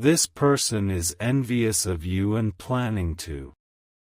This person is envious of you and planning to.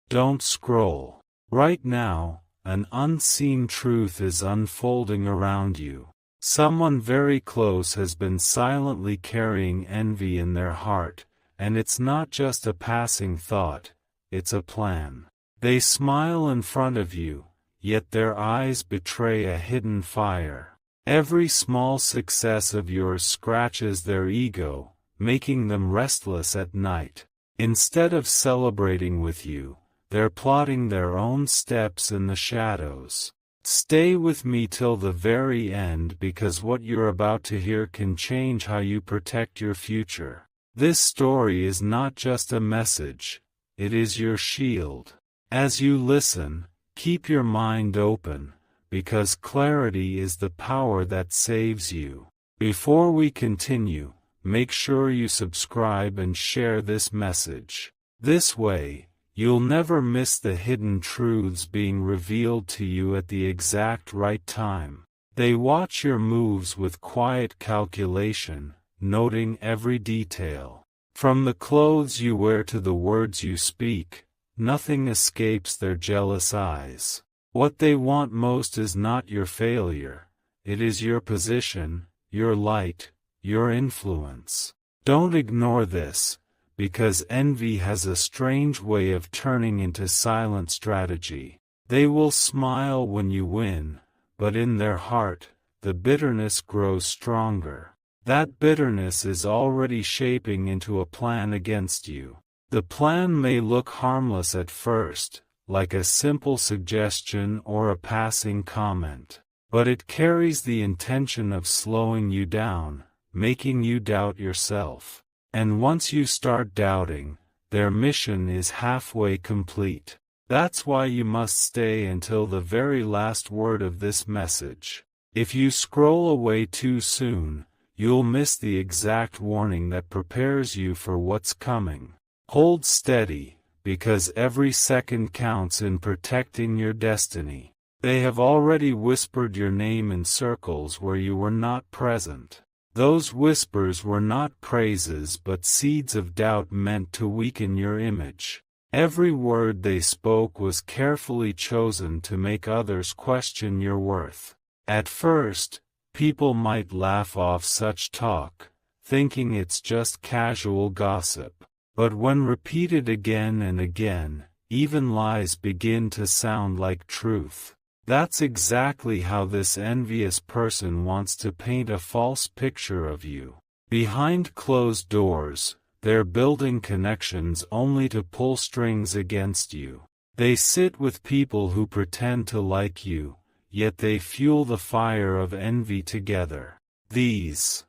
Don't scroll. Right now, an unseen truth is unfolding around you. Someone very close has been silently carrying envy in their heart, and it's not just a passing thought, it's a plan. They smile in front of you, yet their eyes betray a hidden fire. Every small success of yours scratches their ego, making them restless at night. Instead of celebrating with you, they're plotting their own steps in the shadows. Stay with me till the very end, because what you're about to hear can change how you protect your future. This story is not just a message, it is your shield. As you listen, keep your mind open, because clarity is the power that saves you. Before we continue, make sure you subscribe and share this message. This way, you'll never miss the hidden truths being revealed to you at the exact right time. They watch your moves with quiet calculation, noting every detail. From the clothes you wear to the words you speak, nothing escapes their jealous eyes. What they want most is not your failure, it is your position, your light, your influence. Don't ignore this, because envy has a strange way of turning into silent strategy. They will smile when you win, but in their heart, the bitterness grows stronger. That bitterness is already shaping into a plan against you. The plan may look harmless at first, like a simple suggestion or a passing comment, but it carries the intention of slowing you down, making you doubt yourself. And once you start doubting, their mission is halfway complete. That's why you must stay until the very last word of this message. If you scroll away too soon, you'll miss the exact warning that prepares you for what's coming. Hold steady, because every second counts in protecting your destiny. They have already whispered your name in circles where you were not present. Those whispers were not praises but seeds of doubt meant to weaken your image. Every word they spoke was carefully chosen to make others question your worth. At first, people might laugh off such talk, thinking it's just casual gossip. But when repeated again and again, even lies begin to sound like truth. That's exactly how this envious person wants to paint a false picture of you. Behind closed doors, they're building connections only to pull strings against you. They sit with people who pretend to like you, yet they fuel the fire of envy together. These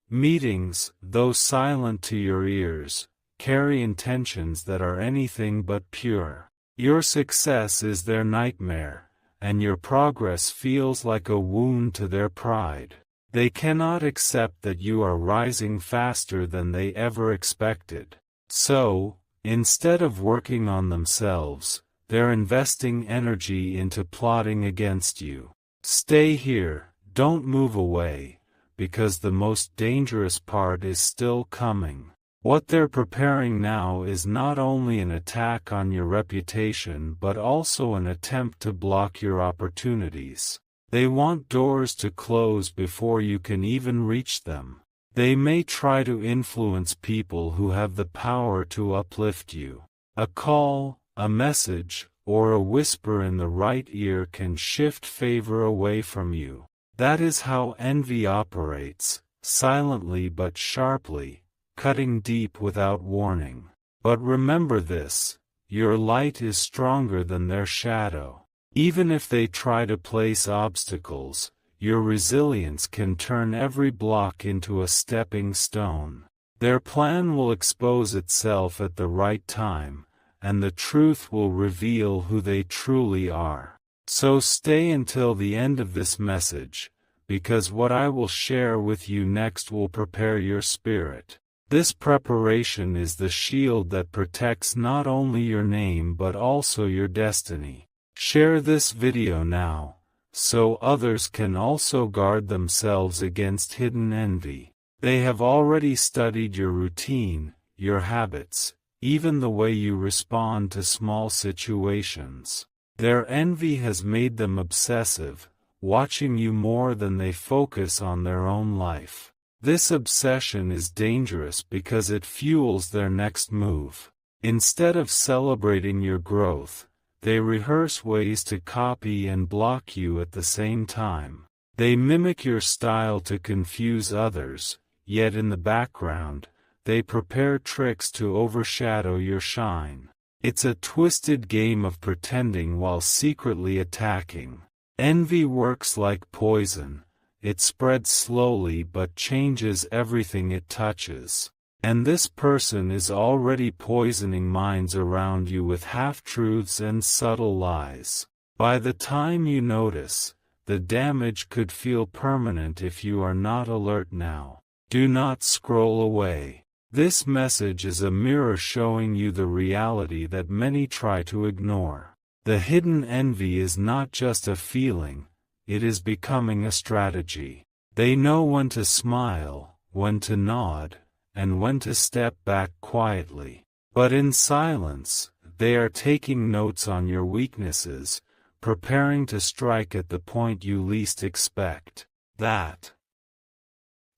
meetings, though silent to your ears, carry intentions that are anything but pure. Your success is their nightmare, and your progress feels like a wound to their pride. They cannot accept that you are rising faster than they ever expected. So, instead of working on themselves, they're investing energy into plotting against you. Stay here, don't move away, because the most dangerous part is still coming. What they're preparing now is not only an attack on your reputation but also an attempt to block your opportunities. They want doors to close before you can even reach them. They may try to influence people who have the power to uplift you. A call, a message, or a whisper in the right ear can shift favor away from you. That is how envy operates, silently but sharply, cutting deep without warning. But remember this, your light is stronger than their shadow. Even if they try to place obstacles, your resilience can turn every block into a stepping stone. Their plan will expose itself at the right time, and the truth will reveal who they truly are. So stay until the end of this message, because what I will share with you next will prepare your spirit. This preparation is the shield that protects not only your name but also your destiny. Share this video now, so others can also guard themselves against hidden envy. They have already studied your routine, your habits, even the way you respond to small situations. Their envy has made them obsessive, watching you more than they focus on their own life. This obsession is dangerous because it fuels their next move. Instead of celebrating your growth, they rehearse ways to copy and block you at the same time. They mimic your style to confuse others, yet in the background, they prepare tricks to overshadow your shine. It's a twisted game of pretending while secretly attacking. Envy works like poison. It spreads slowly but changes everything it touches. And this person is already poisoning minds around you with half-truths and subtle lies. By the time you notice, the damage could feel permanent if you are not alert now. Do not scroll away. This message is a mirror showing you the reality that many try to ignore. The hidden envy is not just a feeling, it is becoming a strategy. They know when to smile, when to nod, and when to step back quietly. But in silence, they are taking notes on your weaknesses, preparing to strike at the point you least expect. That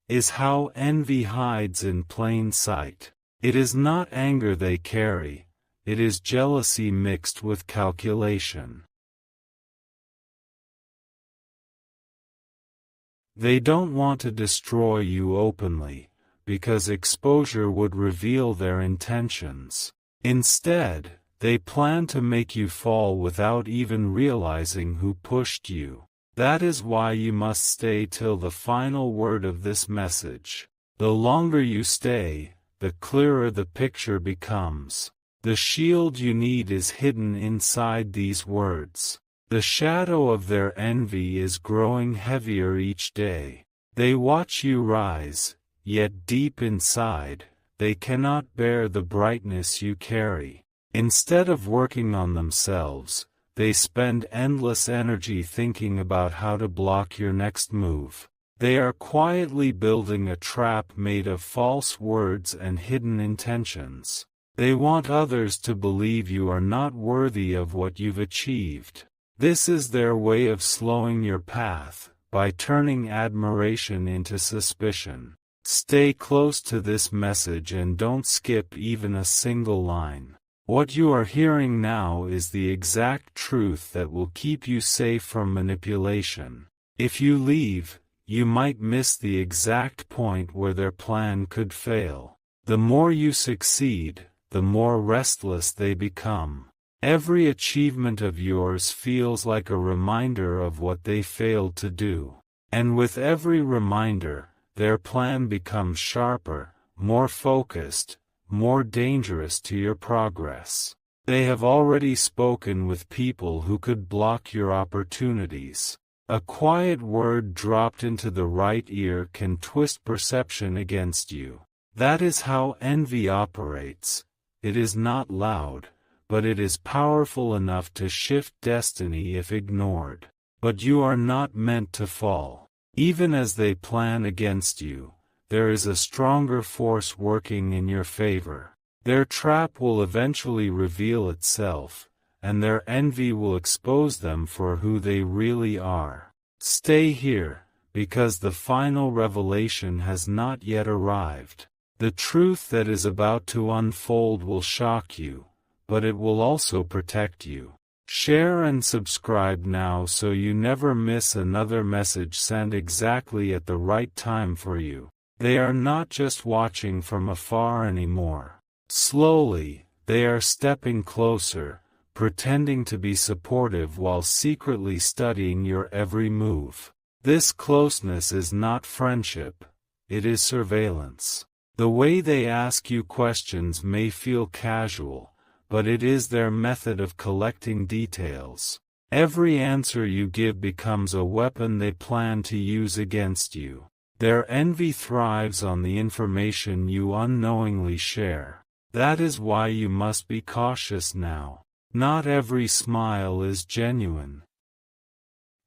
is how envy hides in plain sight. It is not anger they carry, it is jealousy mixed with calculation. They don't want to destroy you openly, because exposure would reveal their intentions. Instead, they plan to make you fall without even realizing who pushed you. That is why you must stay till the final word of this message. The longer you stay, the clearer the picture becomes. The shield you need is hidden inside these words. The shadow of their envy is growing heavier each day. They watch you rise, yet deep inside, they cannot bear the brightness you carry. Instead of working on themselves, they spend endless energy thinking about how to block your next move. They are quietly building a trap made of false words and hidden intentions. They want others to believe you are not worthy of what you've achieved. This is their way of slowing your path, by turning admiration into suspicion. Stay close to this message and don't skip even a single line. What you are hearing now is the exact truth that will keep you safe from manipulation. If you leave, you might miss the exact point where their plan could fail. The more you succeed, the more restless they become. Every achievement of yours feels like a reminder of what they failed to do. And with every reminder, their plan becomes sharper, more focused, more dangerous to your progress. They have already spoken with people who could block your opportunities. A quiet word dropped into the right ear can twist perception against you. That is how envy operates. It is not loud, but it is powerful enough to shift destiny if ignored. But you are not meant to fall. Even as they plan against you, there is a stronger force working in your favor. Their trap will eventually reveal itself, and their envy will expose them for who they really are. Stay here, because the final revelation has not yet arrived. The truth that is about to unfold will shock you, but it will also protect you. Share and subscribe now so you never miss another message sent exactly at the right time for you. They are not just watching from afar anymore. Slowly, they are stepping closer, pretending to be supportive while secretly studying your every move. This closeness is not friendship, it is surveillance. The way they ask you questions may feel casual, but it is their method of collecting details. Every answer you give becomes a weapon they plan to use against you. Their envy thrives on the information you unknowingly share. That is why you must be cautious now. Not every smile is genuine.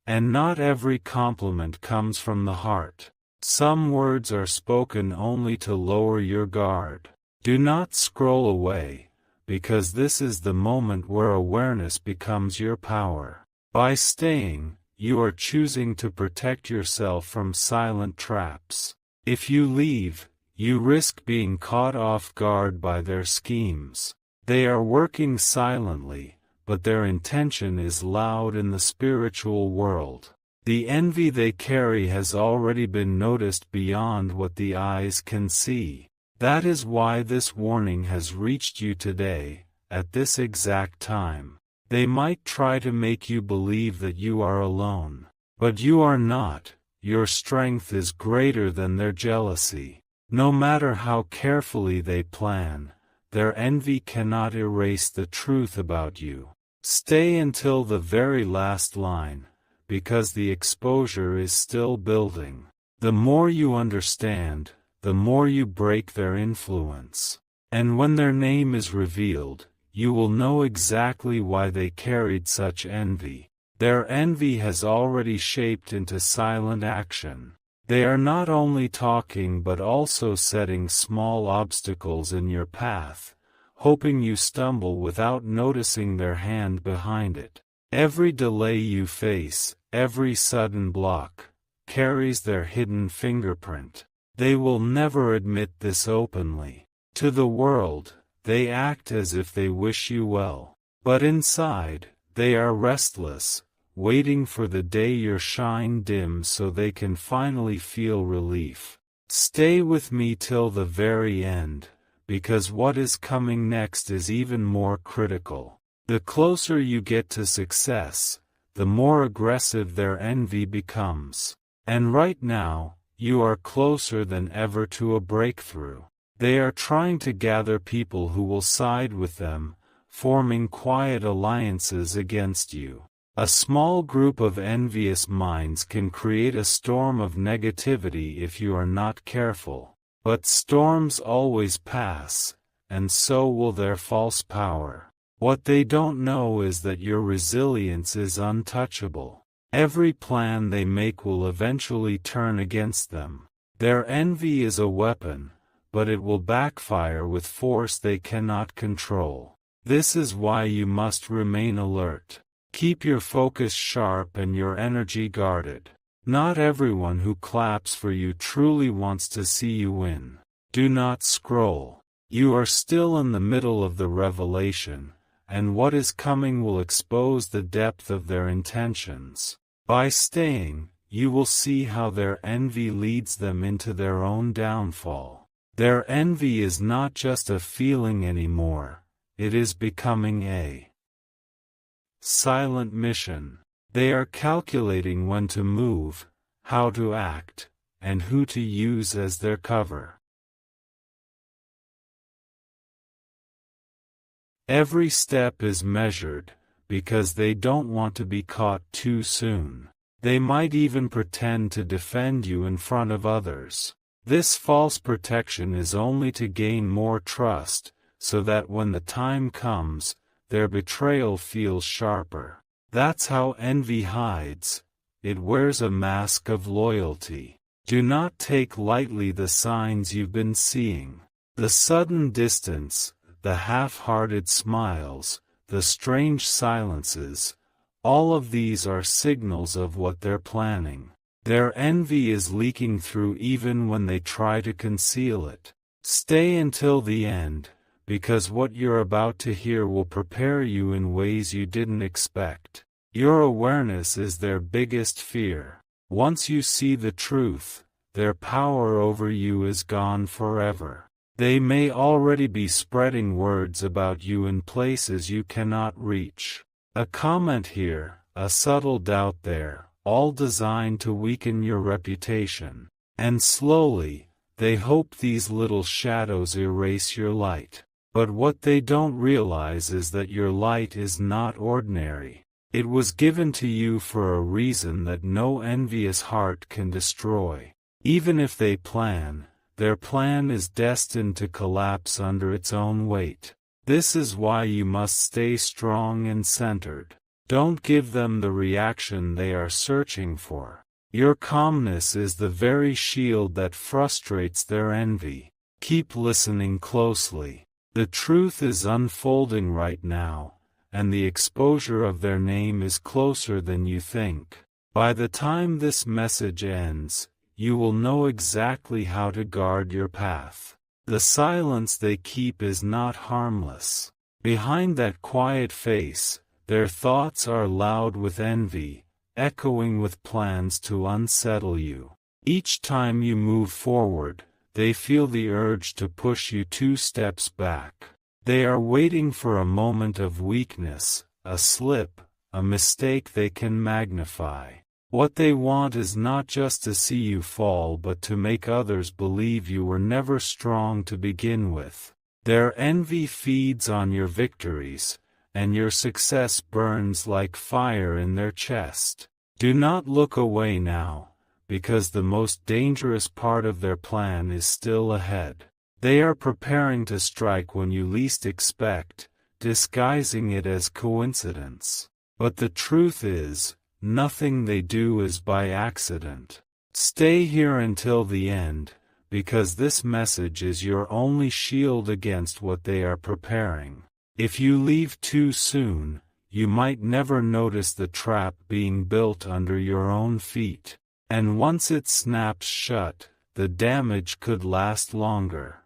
And not every compliment comes from the heart. Some words are spoken only to lower your guard. Do not scroll away, because this is the moment where awareness becomes your power. By staying, you are choosing to protect yourself from silent traps. If you leave, you risk being caught off guard by their schemes. They are working silently, but their intention is loud in the spiritual world. The envy they carry has already been noticed beyond what the eyes can see. That is why this warning has reached you today, at this exact time. They might try to make you believe that you are alone. But you are not. Your strength is greater than their jealousy. No matter how carefully they plan, their envy cannot erase the truth about you. Stay until the very last line, because the exposure is still building. The more you understand, the more you break their influence. And when their name is revealed, you will know exactly why they carried such envy. Their envy has already shaped into silent action. They are not only talking but also setting small obstacles in your path, hoping you stumble without noticing their hand behind it. Every delay you face, every sudden block, carries their hidden fingerprint. They will never admit this openly. To the world, they act as if they wish you well. But inside, they are restless, waiting for the day your shine dims so they can finally feel relief. Stay with me till the very end, because what is coming next is even more critical. The closer you get to success, the more aggressive their envy becomes. And right now, you are closer than ever to a breakthrough. They are trying to gather people who will side with them, forming quiet alliances against you. A small group of envious minds can create a storm of negativity if you are not careful. But storms always pass, and so will their false power. What they don't know is that your resilience is untouchable. Every plan they make will eventually turn against them. Their envy is a weapon, but it will backfire with force they cannot control. This is why you must remain alert. Keep your focus sharp and your energy guarded. Not everyone who claps for you truly wants to see you win. Do not scroll. You are still in the middle of the revelation, and what is coming will expose the depth of their intentions. By staying, you will see how their envy leads them into their own downfall. Their envy is not just a feeling anymore, it is becoming a silent mission. They are calculating when to move, how to act, and who to use as their cover. Every step is measured, because they don't want to be caught too soon. They might even pretend to defend you in front of others. This false protection is only to gain more trust, so that when the time comes, their betrayal feels sharper. That's how envy hides. It wears a mask of loyalty. Do not take lightly the signs you've been seeing. The sudden distance, the half-hearted smiles, the strange silences, all of these are signals of what they're planning. Their envy is leaking through even when they try to conceal it. Stay until the end, because what you're about to hear will prepare you in ways you didn't expect. Your awareness is their biggest fear. Once you see the truth, their power over you is gone forever. They may already be spreading words about you in places you cannot reach. A comment here, a subtle doubt there, all designed to weaken your reputation. And slowly, they hope these little shadows erase your light. But what they don't realize is that your light is not ordinary. It was given to you for a reason that no envious heart can destroy. Even if they plan, their plan is destined to collapse under its own weight. This is why you must stay strong and centered. Don't give them the reaction they are searching for. Your calmness is the very shield that frustrates their envy. Keep listening closely. The truth is unfolding right now, and the exposure of their name is closer than you think. By the time this message ends, you will know exactly how to guard your path. The silence they keep is not harmless. Behind that quiet face, their thoughts are loud with envy, echoing with plans to unsettle you. Each time you move forward, they feel the urge to push you 2 steps back. They are waiting for a moment of weakness, a slip, a mistake they can magnify. What they want is not just to see you fall but to make others believe you were never strong to begin with. Their envy feeds on your victories, and your success burns like fire in their chest. Do not look away now, because the most dangerous part of their plan is still ahead. They are preparing to strike when you least expect, disguising it as coincidence. But the truth is, nothing they do is by accident. Stay here until the end, because this message is your only shield against what they are preparing. If you leave too soon, you might never notice the trap being built under your own feet. And once it snaps shut, the damage could last longer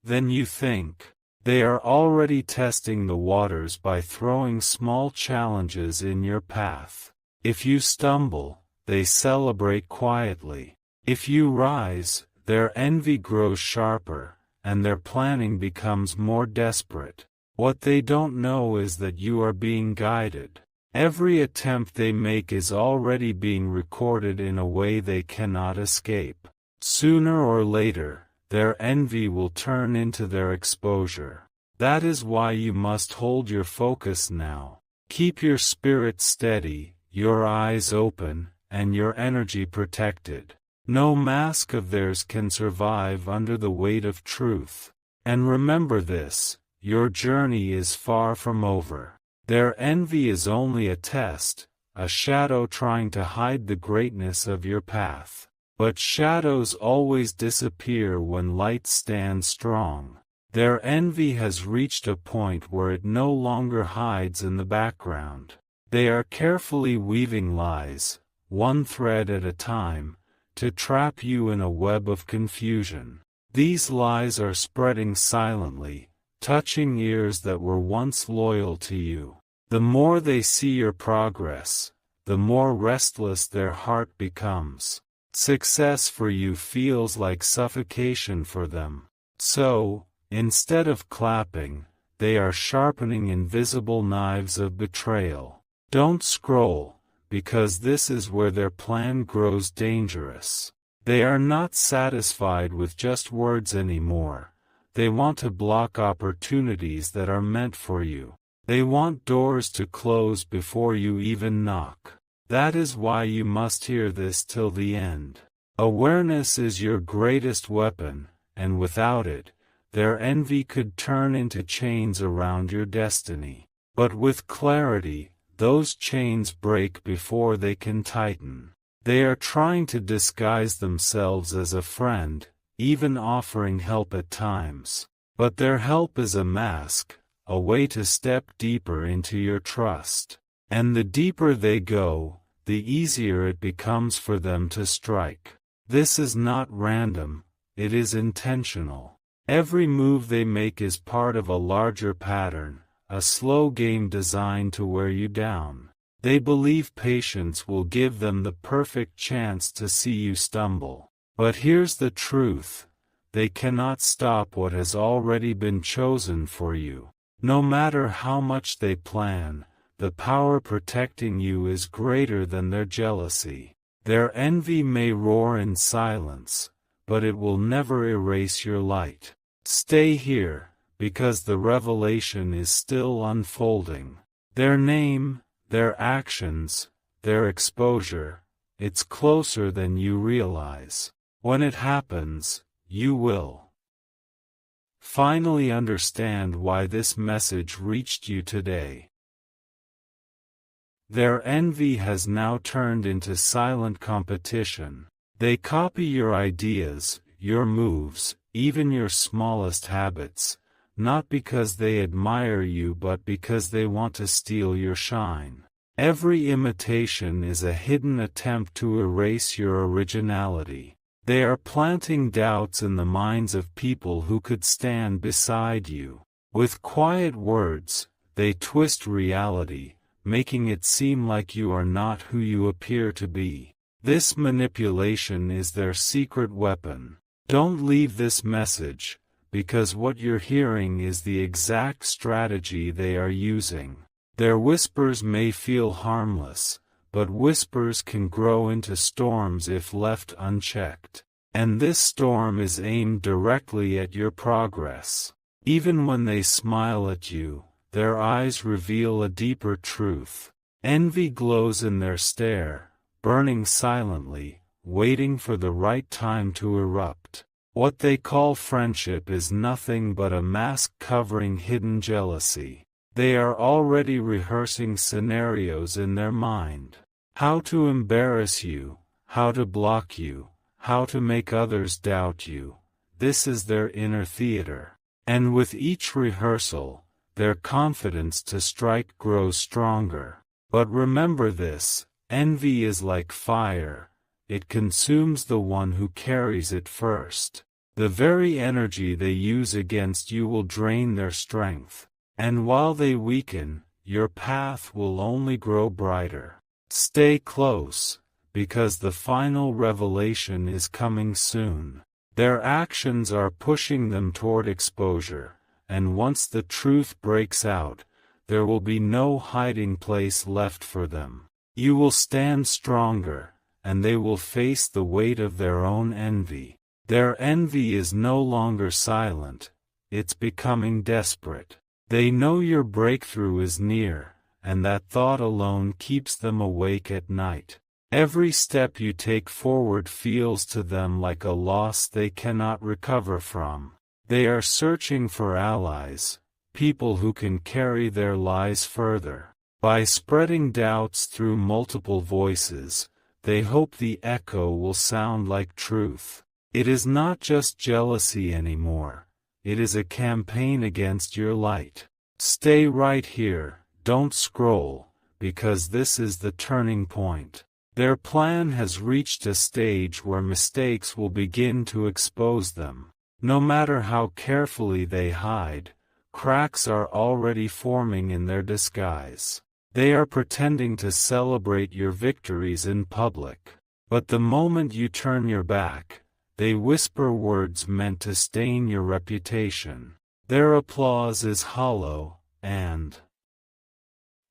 than you think. They are already testing the waters by throwing small challenges in your path. If you stumble, they celebrate quietly. If you rise, their envy grows sharper, and their planning becomes more desperate. What they don't know is that you are being guided. Every attempt they make is already being recorded in a way they cannot escape. Sooner or later, their envy will turn into their exposure. That is why you must hold your focus now. Keep your spirit steady, your eyes open, and your energy protected. No mask of theirs can survive under the weight of truth. And remember this, your journey is far from over. Their envy is only a test, a shadow trying to hide the greatness of your path. But shadows always disappear when light stands strong. Their envy has reached a point where it no longer hides in the background. They are carefully weaving lies, one thread at a time, to trap you in a web of confusion. These lies are spreading silently, touching ears that were once loyal to you. The more they see your progress, the more restless their heart becomes. Success for you feels like suffocation for them. So, instead of clapping, they are sharpening invisible knives of betrayal. Don't scroll, because this is where their plan grows dangerous. They are not satisfied with just words anymore. They want to block opportunities that are meant for you. They want doors to close before you even knock. That is why you must hear this till the end. Awareness is your greatest weapon, and without it, their envy could turn into chains around your destiny. But with clarity, those chains break before they can tighten. They are trying to disguise themselves as a friend, even offering help at times. But their help is a mask, a way to step deeper into your trust. And the deeper they go, the easier it becomes for them to strike. This is not random, it is intentional. Every move they make is part of a larger pattern, a slow game designed to wear you down. They believe patience will give them the perfect chance to see you stumble. But here's the truth, they cannot stop what has already been chosen for you. No matter how much they plan, the power protecting you is greater than their jealousy. Their envy may roar in silence, but it will never erase your light. Stay here, because the revelation is still unfolding. Their name, their actions, their exposure, it's closer than you realize. When it happens, you will finally understand why this message reached you today. Their envy has now turned into silent competition. They copy your ideas, your moves, even your smallest habits, not because they admire you but because they want to steal your shine. Every imitation is a hidden attempt to erase your originality. They are planting doubts in the minds of people who could stand beside you. With quiet words, they twist reality, making it seem like you are not who you appear to be. This manipulation is their secret weapon. Don't leave this message, because what you're hearing is the exact strategy they are using. Their whispers may feel harmless, but whispers can grow into storms if left unchecked. And this storm is aimed directly at your progress. Even when they smile at you, their eyes reveal a deeper truth. Envy glows in their stare, burning silently, waiting for the right time to erupt. What they call friendship is nothing but a mask covering hidden jealousy. They are already rehearsing scenarios in their mind. How to embarrass you, how to block you, how to make others doubt you. This is their inner theater. And with each rehearsal, their confidence to strike grows stronger. But remember this, envy is like fire. It consumes the one who carries it first. The very energy they use against you will drain their strength. And while they weaken, your path will only grow brighter. Stay close, because the final revelation is coming soon. Their actions are pushing them toward exposure, and once the truth breaks out, there will be no hiding place left for them. You will stand stronger, and they will face the weight of their own envy. Their envy is no longer silent, it's becoming desperate. They know your breakthrough is near, and that thought alone keeps them awake at night. Every step you take forward feels to them like a loss they cannot recover from. They are searching for allies, people who can carry their lies further. By spreading doubts through multiple voices, they hope the echo will sound like truth. It is not just jealousy anymore. It is a campaign against your light. Stay right here, don't scroll, because this is the turning point. Their plan has reached a stage where mistakes will begin to expose them. No matter how carefully they hide, cracks are already forming in their disguise. They are pretending to celebrate your victories in public. But the moment you turn your back, they whisper words meant to stain your reputation. Their applause is hollow, and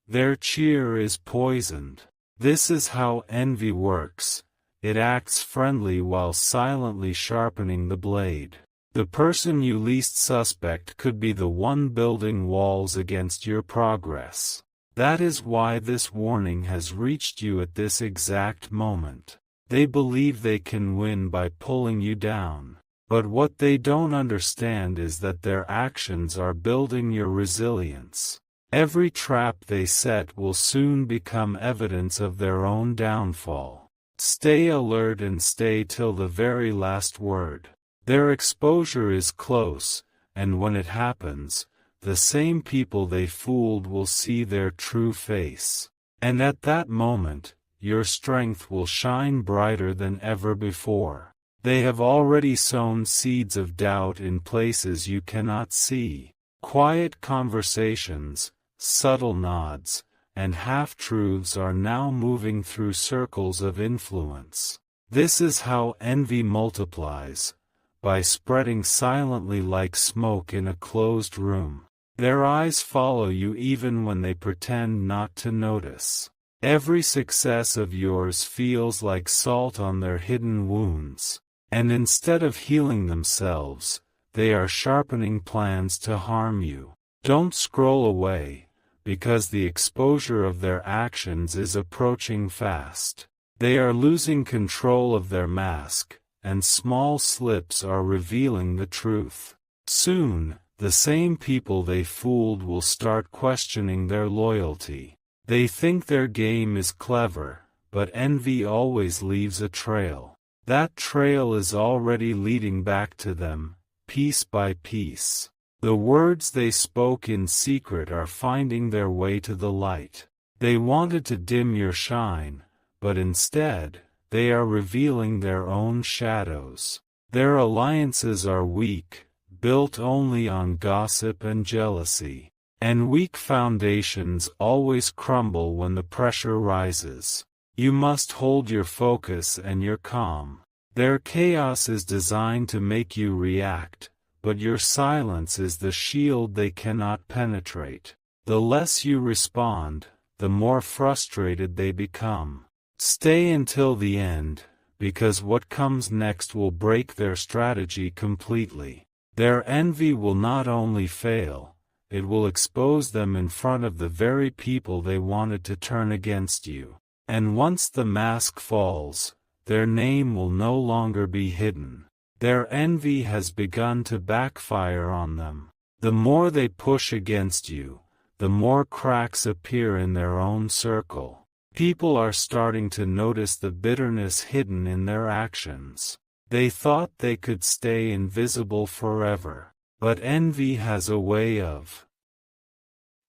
their cheer is poisoned. This is how envy works. It acts friendly while silently sharpening the blade. The person you least suspect could be the one building walls against your progress. That is why this warning has reached you at this exact moment. They believe they can win by pulling you down. But what they don't understand is that their actions are building your resilience. Every trap they set will soon become evidence of their own downfall. Stay alert and stay till the very last word. Their exposure is close, and when it happens, the same people they fooled will see their true face. And at that moment, your strength will shine brighter than ever before. They have already sown seeds of doubt in places you cannot see. Quiet conversations, subtle nods, and half-truths are now moving through circles of influence. This is how envy multiplies, by spreading silently like smoke in a closed room. Their eyes follow you even when they pretend not to notice. Every success of yours feels like salt on their hidden wounds, and instead of healing themselves, they are sharpening plans to harm you. Don't scroll away, because the exposure of their actions is approaching fast. They are losing control of their mask, and small slips are revealing the truth. Soon, the same people they fooled will start questioning their loyalty. They think their game is clever, but envy always leaves a trail. That trail is already leading back to them, piece by piece. The words they spoke in secret are finding their way to the light. They wanted to dim your shine, but instead, they are revealing their own shadows. Their alliances are weak, built only on gossip and jealousy. And weak foundations always crumble when the pressure rises. You must hold your focus and your calm. Their chaos is designed to make you react, but your silence is the shield they cannot penetrate. The less you respond, the more frustrated they become. Stay until the end, because what comes next will break their strategy completely. Their envy will not only fail, it will expose them in front of the very people they wanted to turn against you. And once the mask falls, their name will no longer be hidden. Their envy has begun to backfire on them. The more they push against you, the more cracks appear in their own circle. People are starting to notice the bitterness hidden in their actions. They thought they could stay invisible forever, but envy has a way of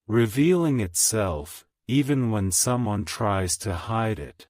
revealing itself, even when someone tries to hide it.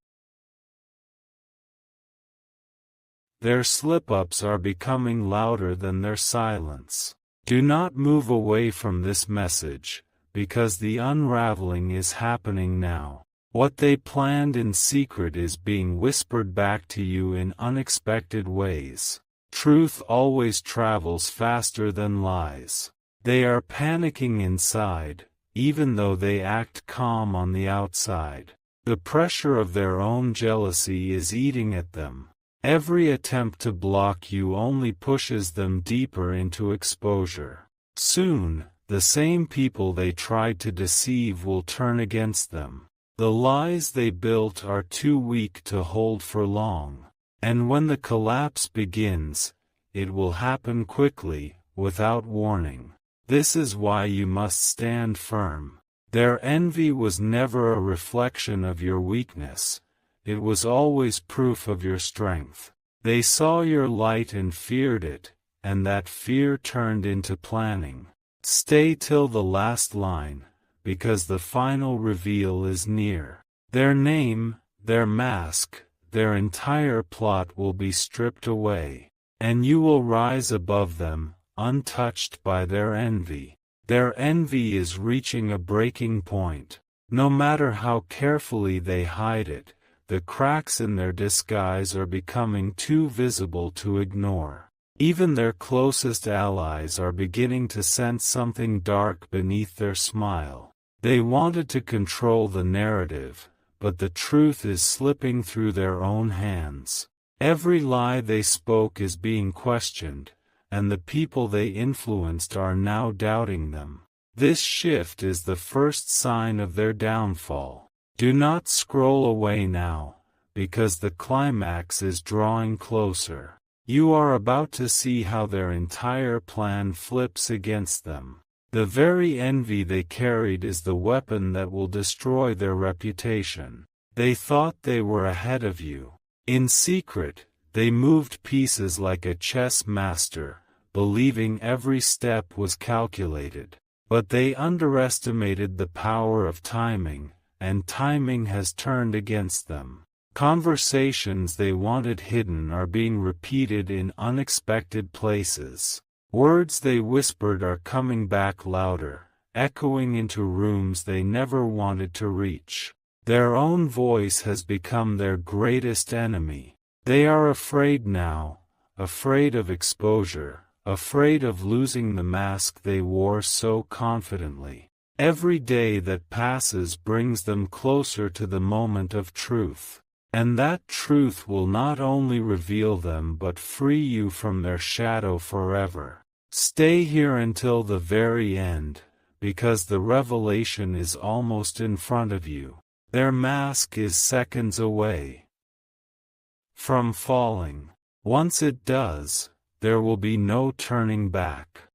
Their slip-ups are becoming louder than their silence. Do not move away from this message, because the unraveling is happening now. What they planned in secret is being whispered back to you in unexpected ways. Truth always travels faster than lies. They are panicking inside, even though they act calm on the outside. The pressure of their own jealousy is eating at them. Every attempt to block you only pushes them deeper into exposure. Soon, the same people they tried to deceive will turn against them. The lies they built are too weak to hold for long. And when the collapse begins, it will happen quickly, without warning. This is why you must stand firm. Their envy was never a reflection of your weakness. It was always proof of your strength. They saw your light and feared it, and that fear turned into planning. Stay till the last line, because the final reveal is near. Their name, their mask, their entire plot will be stripped away, and you will rise above them, untouched by their envy. Their envy is reaching a breaking point. No matter how carefully they hide it, the cracks in their disguise are becoming too visible to ignore. Even their closest allies are beginning to sense something dark beneath their smile. They wanted to control the narrative, but the truth is slipping through their own hands. Every lie they spoke is being questioned, and the people they influenced are now doubting them. This shift is the first sign of their downfall. Do not scroll away now, because the climax is drawing closer. You are about to see how their entire plan flips against them. The very envy they carried is the weapon that will destroy their reputation. They thought they were ahead of you. In secret, they moved pieces like a chess master, believing every step was calculated. But they underestimated the power of timing, and timing has turned against them. Conversations they wanted hidden are being repeated in unexpected places. Words they whispered are coming back louder, echoing into rooms they never wanted to reach. Their own voice has become their greatest enemy. They are afraid now, afraid of exposure, afraid of losing the mask they wore so confidently. Every day that passes brings them closer to the moment of truth. And that truth will not only reveal them but free you from their shadow forever. Stay here until the very end, because the revelation is almost in front of you. Their mask is seconds away from falling. Once it does, there will be no turning back.